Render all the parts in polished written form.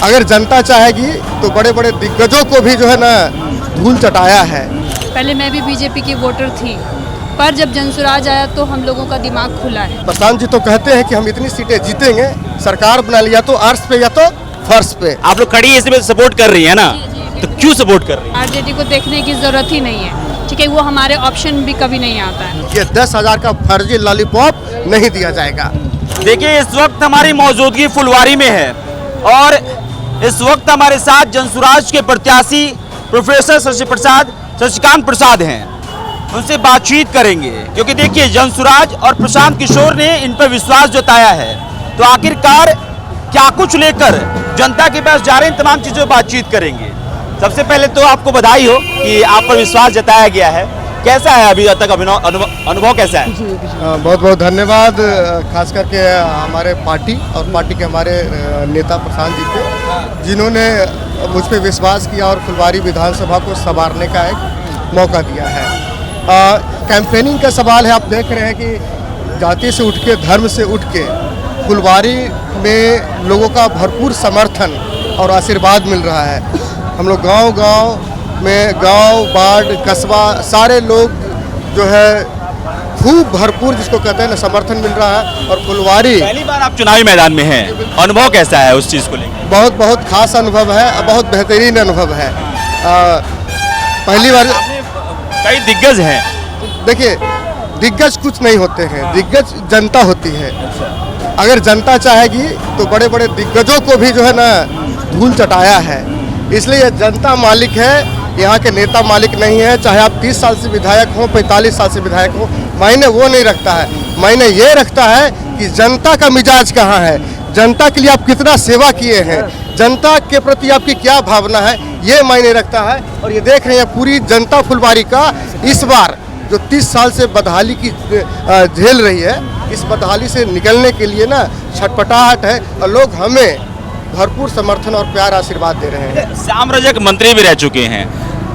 अगर जनता चाहेगी तो बड़े बड़े दिग्गजों को भी जो है ना धूल चटाया है। पहले मैं भी बीजेपी की वोटर थी, पर जब जनसुराज आया तो हम लोगों का दिमाग खुला है। प्रशांत जी तो कहते हैं कि हम इतनी सीटें जीतेंगे, सरकार बना लिया तो अर्श पे या तो फर्श पे। आप लोग खड़ी इसमें सपोर्ट कर रही है ना, तो क्यों सपोर्ट कर रही है? आरजेडी को देखने की जरूरत ही नहीं है, ठीक है, वो हमारे ऑप्शन भी कभी नहीं आता है। ये 10,000 का फर्जी लॉलीपॉप नहीं दिया जाएगा। देखिए इस वक्त हमारी मौजूदगी फुलवारी में है और इस वक्त हमारे साथ जनसुराज के प्रत्याशी प्रोफेसर शशिकांत प्रसाद हैं। उनसे बातचीत करेंगे क्योंकि देखिए जनसुराज और प्रशांत किशोर ने इन पर विश्वास जताया है, तो आखिरकार क्या कुछ लेकर जनता के पास जा रहे हैं, तमाम चीजों पर बातचीत करेंगे। सबसे पहले तो आपको बधाई हो कि आप पर विश्वास जताया गया है। कैसा है अभी तक अनुभव कैसा है? बहुत बहुत धन्यवाद, खास करके हमारे पार्टी और पार्टी के हमारे नेता प्रशांत जी पे, जिन्होंने मुझ पर विश्वास किया और फुलवारी विधानसभा को संवारने का एक मौका दिया है। कैंपेनिंग का सवाल है, आप देख रहे हैं कि जाति से उठ के, धर्म से उठ के फुलवारी में लोगों का भरपूर समर्थन और आशीर्वाद मिल रहा है। हम लोग गांव-गांव में, गांव, वार्ड, कस्बा, सारे लोग जो है खूब भरपूर, जिसको कहते हैं ना, समर्थन मिल रहा है। और फुलवारी पहली बार आप चुनावी मैदान में हैं, अनुभव कैसा है उस चीज़ को लेकर? बहुत बहुत खास अनुभव है, बहुत बेहतरीन अनुभव है। पहली बार कई दिग्गज हैं। देखिए, दिग्गज कुछ नहीं होते हैं, दिग्गज जनता होती है। अगर जनता चाहेगी तो बड़े बड़े दिग्गजों को भी जो है ना धूल चटाया है। इसलिए जनता मालिक है, यहाँ के नेता मालिक नहीं है। चाहे आप 30 साल से विधायक हो, 45 साल से विधायक हो, मायने वो नहीं रखता है। मायने ये रखता है कि जनता का मिजाज कहाँ है, जनता के लिए आप कितना सेवा किए हैं, जनता के प्रति आपकी क्या भावना है, ये मायने रखता है। और ये देख रहे हैं पूरी जनता फुलवारी का इस बार जो 30 साल से बदहाली की झेल रही है, इस बदहाली से निकलने के लिए ना छटपटाहट है और लोग हमें भरपूर समर्थन और प्यार आशीर्वाद दे रहे हैं। श्याम रजक मंत्री भी रह चुके हैं,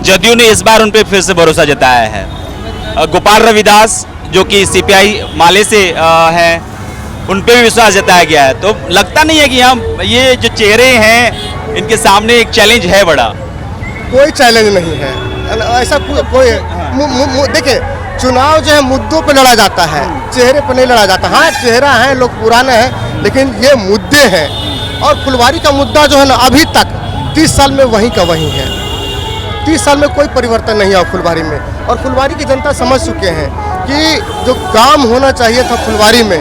जदयू ने इस बार उन पर फिर से भरोसा जताया है। गोपाल रविदास जो कि सीपीआई माले से हैं, उन पर भी विश्वास जताया गया है। तो लगता नहीं है कि हम ये जो चेहरे हैं इनके सामने एक चैलेंज है बड़ा? कोई चैलेंज नहीं है, ऐसा कोई देखिए, चुनाव जो है मुद्दों पे लड़ा जाता है, चेहरे पे नहीं लड़ा जाता। हाँ, चेहरा है, लोग पुराने हैं, लेकिन ये मुद्दे हैं। और फुलवारी का मुद्दा जो है ना, अभी तक 30 साल में वहीं का वहीं है। 30 साल में कोई परिवर्तन नहीं हुआ फुलवारी में। और फुलवारी की जनता समझ चुके हैं कि जो काम होना चाहिए था फुलवारी में,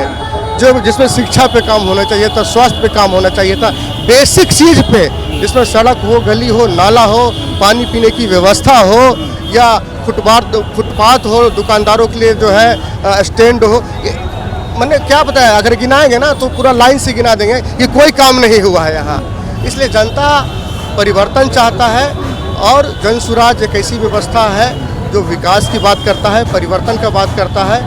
जो जिसमें शिक्षा पे काम होना चाहिए था, स्वास्थ्य पे काम होना चाहिए था, बेसिक चीज़ पे, जिसमें सड़क हो, गली हो, नाला हो, पानी पीने की व्यवस्था हो, या फुटपाथ हो, दुकानदारों के लिए जो है स्टैंड हो, मैंने क्या पता है, अगर गिनाएंगे ना तो पूरा लाइन से गिना देंगे कि कोई काम नहीं हुआ है यहाँ। इसलिए जनता परिवर्तन चाहता है और जनसुराज एक ऐसी व्यवस्था है जो विकास की बात करता है, परिवर्तन का बात करता है।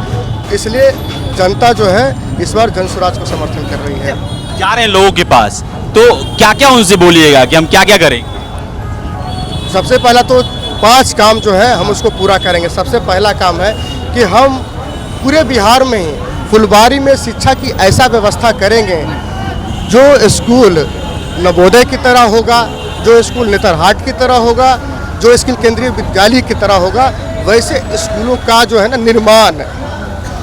इसलिए जनता जो है इस बार जनसुराज को समर्थन कर रही है। जा रहे हैं लोगों के पास, तो क्या क्या उनसे बोलिएगा कि हम क्या क्या करें? सबसे पहला तो 5 काम जो है हम उसको पूरा करेंगे। सबसे पहला काम है कि हम पूरे बिहार में ही फुलवारी में शिक्षा की ऐसा व्यवस्था करेंगे जो स्कूल नवोदय की तरह होगा, जो स्कूल नेतरहाट की तरह होगा, जो स्कूल केंद्रीय विद्यालय की तरह होगा, वैसे स्कूलों का जो है ना निर्माण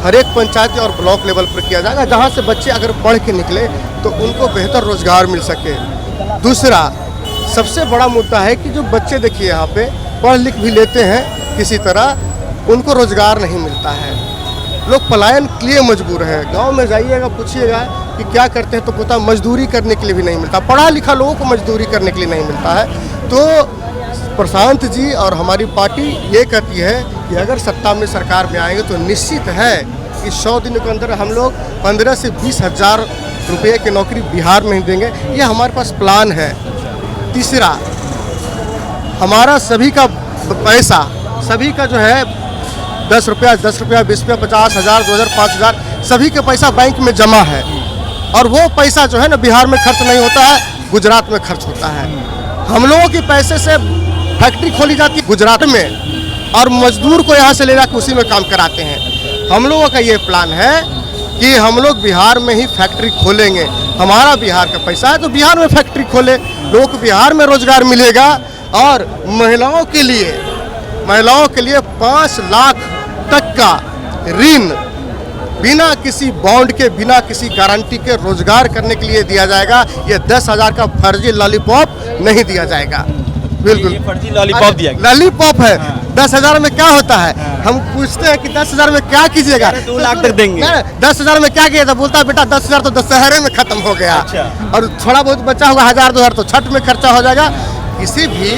हर एक पंचायत और ब्लॉक लेवल पर किया जाएगा, जहाँ से बच्चे अगर पढ़ के निकले तो उनको बेहतर रोजगार मिल सके। दूसरा सबसे बड़ा मुद्दा है कि जो बच्चे देखिए यहाँ पे पढ़ लिख भी लेते हैं किसी तरह, उनको रोजगार नहीं मिलता है, लोग पलायन के लिए मजबूर हैं। गांव में जाइएगा, पूछिएगा कि क्या करते हैं तो पता, मजदूरी करने के लिए भी नहीं मिलता, पढ़ा लिखा लोगों को मजदूरी करने के लिए नहीं मिलता है। तो प्रशांत जी और हमारी पार्टी ये कहती है कि अगर सत्ता में सरकार में आएंगे तो निश्चित है कि 100 दिनों के अंदर हम लोग 15 से 20 हज़ार रुपये की नौकरी बिहार में ही देंगे, ये हमारे पास प्लान है। तीसरा, हमारा सभी का पैसा, सभी का जो है 10 रुपया, 20 रुपया, 50 हज़ार, 2,000, 5,000, सभी का पैसा बैंक में जमा है। और वो पैसा जो है ना बिहार में खर्च नहीं होता है, गुजरात में खर्च होता है। हम लोगों के पैसे से फैक्ट्री खोली जाती है गुजरात में और मजदूर को यहाँ से ले जाकर उसी में काम कराते हैं। हम लोगों का ये प्लान है कि हम लोग बिहार में ही फैक्ट्री खोलेंगे, हमारा बिहार का पैसा है तो बिहार में फैक्ट्री खोले, लोगों को बिहार में रोजगार मिलेगा। और महिलाओं के लिए 5 लाख तक का ऋण बिना किसी बॉन्ड के, बिना किसी गारंटी के रोजगार करने के लिए दिया जाएगा। ये 10,000 का फर्जी लॉलीपॉप नहीं दिया जाएगा। बिल्कुल ये फर्जी लॉलीपॉप दिया गया। लॉलीपॉप है। 10,000 में क्या होता है? हम पूछते हैं कि 10,000 में क्या कीजिएगा? 2 लाख तक देंगे। 10,000 में क्या किया था? बोलता है बेटा 10,000 तो दशहरे में खत्म हो गया। अच्छा। और थोड़ा बहुत बचा होगा 1,000-2,000 तो छठ में खर्चा हो जाएगा। किसी भी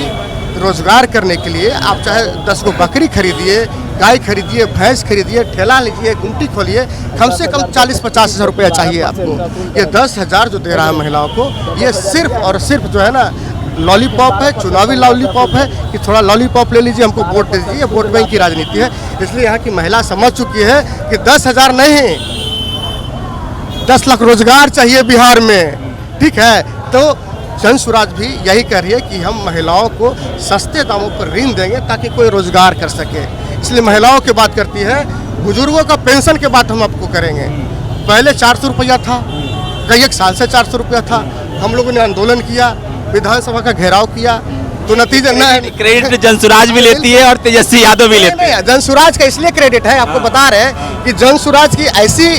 रोजगार करने के लिए आप चाहे 10 को बकरी खरीदिए, गाय खरीदिए, भैंस खरीदिए, ठेला लीजिए, गुमटी खोलिए, कम से कम 40-50 हज़ार रुपया चाहिए आपको। ये 10,000 जो दे रहा है महिलाओं को, ये सिर्फ और सिर्फ जो है ना लॉलीपॉप है, चुनावी लॉलीपॉप है कि थोड़ा लॉलीपॉप ले लीजिए, हमको वोट दे दीजिए। ये वोट बैंक की राजनीति है। इसलिए यहाँ की महिला समझ चुकी है कि 10,000 नहीं, 10 लाख रोजगार चाहिए बिहार में। ठीक है, तो जन स्वराज भी यही कह रही है कि हम महिलाओं को सस्ते दामों पर ऋण देंगे ताकि कोई रोजगार कर सके। इसलिए महिलाओं की बात करती है। बुजुर्गों का पेंशन के बात हम आपको करेंगे। पहले 400 रुपया था, कई एक साल से 400 रुपया था। हम लोगों ने आंदोलन किया, विधानसभा का घेराव किया, तो नतीजा न क्रेडिट जन स्वराज भी लेती है और तेजस्वी यादव भी लेते हैं। जन स्वराज का इसलिए क्रेडिट है, आपको बता रहे हैं कि जन स्वराज की ऐसी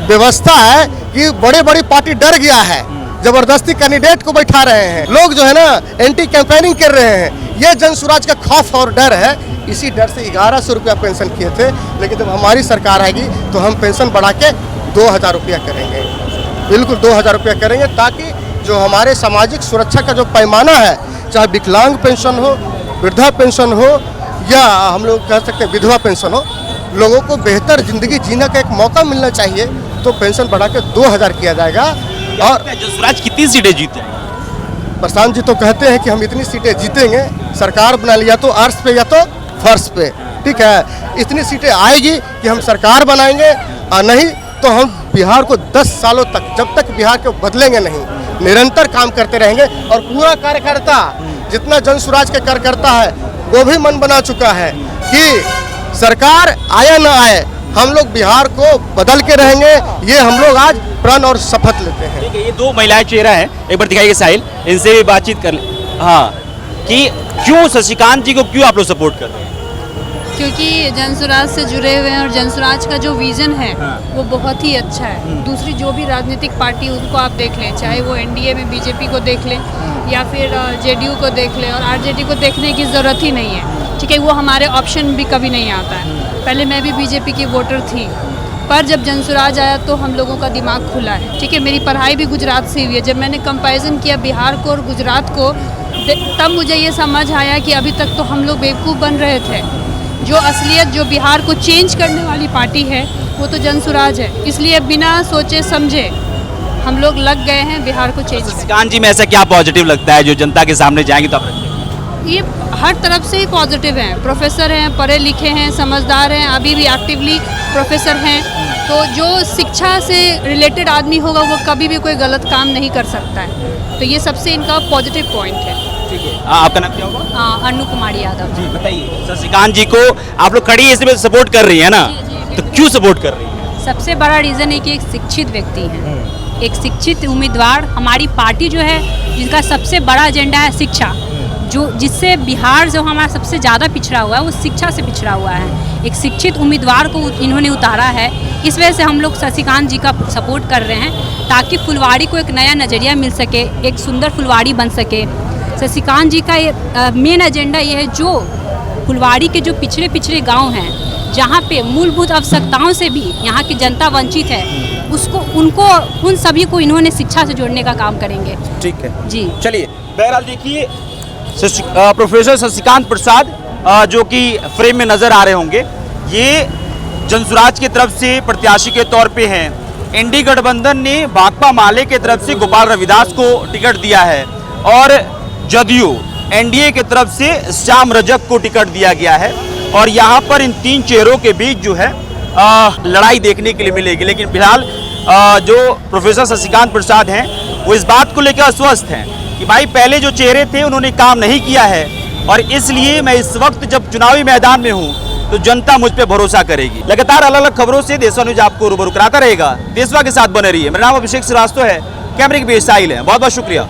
व्यवस्था है कि बड़े बड़ी पार्टी डर गया है, जबरदस्ती कैंडिडेट को बैठा रहे हैं, लोग जो है ना एंटी कैंपेनिंग कर रहे हैं। ये जन स्वराज का खौफ और डर है। इसी डर से 1100 रुपया पेंशन किए थे, लेकिन जब हमारी सरकार आएगी तो हम पेंशन बढ़ा के 2,000 रुपया करेंगे। बिल्कुल 2,000 रुपया करेंगे, ताकि जो हमारे सामाजिक सुरक्षा का जो पैमाना है, चाहे विकलांग पेंशन हो, वृद्धा पेंशन हो, या हम लोग कह सकते हैं विधवा पेंशन हो, लोगों को बेहतर जिंदगी जीने का एक मौका मिलना चाहिए। तो पेंशन बढ़ा के 2,000 किया जाएगा। और जन स्वराज कितनी सीटें जीते? प्रशांत जी तो कहते हैं कि हम इतनी सीटें जीतेंगे, सरकार बना लिया तो अर्श पे या तो फर्श पे। ठीक है, इतनी सीटें आएगी कि हम सरकार बनाएंगे, और नहीं तो हम बिहार को 10 सालों तक, जब तक बिहार को बदलेंगे नहीं, निरंतर काम करते रहेंगे। और पूरा कार्यकर्ता, जितना जन स्वराज के कार्यकर्ता है, वो भी मन बना चुका है कि सरकार आए ना आए, हम लोग बिहार को बदल के रहेंगे। ये हम लोग आज प्रण और शपथ लेते हैं। ठीक है, ये 2 महिलाएं चेहरा है, एक बार दिखाइए साहिल, इनसे भी बातचीत कर ले। हाँ, कि क्यों शशिकांत जी को क्यों आप लोग सपोर्ट कर रहे हैं? क्योंकि जन स्वराज से जुड़े हुए हैं और जन स्वराज का जो विज़न है वो बहुत ही अच्छा है। दूसरी जो भी राजनीतिक पार्टी उनको आप देख लें, चाहे वो एनडीए में बीजेपी को देख लें या फिर जेडीयू को देख लें, और आरजेडी को देखने की ज़रूरत ही नहीं है। ठीक है, वो हमारे ऑप्शन भी कभी नहीं आता है। पहले मैं भी बीजेपी की वोटर थी, पर जब जन स्वराज आया तो हम लोगों का दिमाग खुला है। ठीक है, मेरी पढ़ाई भी गुजरात से हुई है। जब मैंने कंपैरिजन किया बिहार को और गुजरात को, तब मुझे ये समझ आया कि अभी तक तो हम लोग बेवकूफ़ बन रहे थे। जो असलियत, जो बिहार को चेंज करने वाली पार्टी है, वो तो जन स्वराज है। इसलिए बिना सोचे समझे हम लोग लग गए हैं बिहार को चेंज करने। शशिकांत जी में ऐसा क्या पॉजिटिव लगता है जो जनता के सामने जाएंगे तो आप रखेंगे? ये हर तरफ से ही पॉजिटिव हैं। प्रोफेसर हैं, पढ़े लिखे हैं, समझदार हैं, अभी भी एक्टिवली प्रोफेसर हैं। तो जो शिक्षा से रिलेटेड आदमी होगा वो कभी भी कोई गलत काम नहीं कर सकता है। तो ये सबसे इनका पॉजिटिव पॉइंट है। ठीक है, आपका नाम क्या होगा? अनु कुमारी यादव। जी बताइए, शशिकांत जी को आप लोग खड़ी इसमें सपोर्ट कर रही है ना? जी, तो क्यों सपोर्ट कर रही है? सबसे बड़ा रीज़न है कि एक शिक्षित व्यक्ति हैं, एक शिक्षित उम्मीदवार। हमारी पार्टी जो है जिनका सबसे बड़ा एजेंडा है शिक्षा, जो जिससे बिहार जो हमारा सबसे ज़्यादा पिछड़ा हुआ है वो शिक्षा से पिछड़ा हुआ है। एक शिक्षित उम्मीदवार को इन्होंने उतारा है। इस वजह से हम लोग शशिकांत जी का सपोर्ट कर रहे हैं, ताकि फुलवाड़ी को एक नया नज़रिया मिल सके, एक सुंदर फुलवाड़ी बन सके। शशिकांत जी का मेन एजेंडा ये है, जो फुलवाड़ी के जो पिछड़े पिछड़े गाँव हैं, जहाँ पे मूलभूत आवश्यकताओं से भी यहाँ की जनता वंचित है, उसको उनको उन सभी को इन्होंने शिक्षा से जोड़ने का काम करेंगे। ठीक है जी, चलिए, बहरहाल देखिए प्रोफेसर शशिकांत प्रसाद जो कि फ्रेम में नजर आ रहे होंगे, ये जन स्वराज की तरफ से प्रत्याशी के तौर पे हैं। एनडी गठबंधन ने भाकपा माले की तरफ से गोपाल रविदास को टिकट दिया है, और जदयू एनडीए की तरफ से श्याम रजक को टिकट दिया गया है। और यहाँ पर इन 3 चेहरों के बीच जो है लड़ाई देखने के लिए मिलेगी। लेकिन फिलहाल जो प्रोफेसर शशिकांत प्रसाद हैं वो इस बात को लेकर अस्वस्थ हैं कि भाई पहले जो चेहरे थे उन्होंने काम नहीं किया है, और इसलिए मैं इस वक्त जब चुनावी मैदान में हूं तो जनता मुझ पर भरोसा करेगी। लगातार अलग अलग खबरों से देशवा न्यूज आपको रूबरू कराता रहेगा। देशवा के साथ बने रहिए। मेरा नाम अभिषेक श्रीवास्तव है। कैमरे के बीच साहिल हैं, बहुत बहुत शुक्रिया।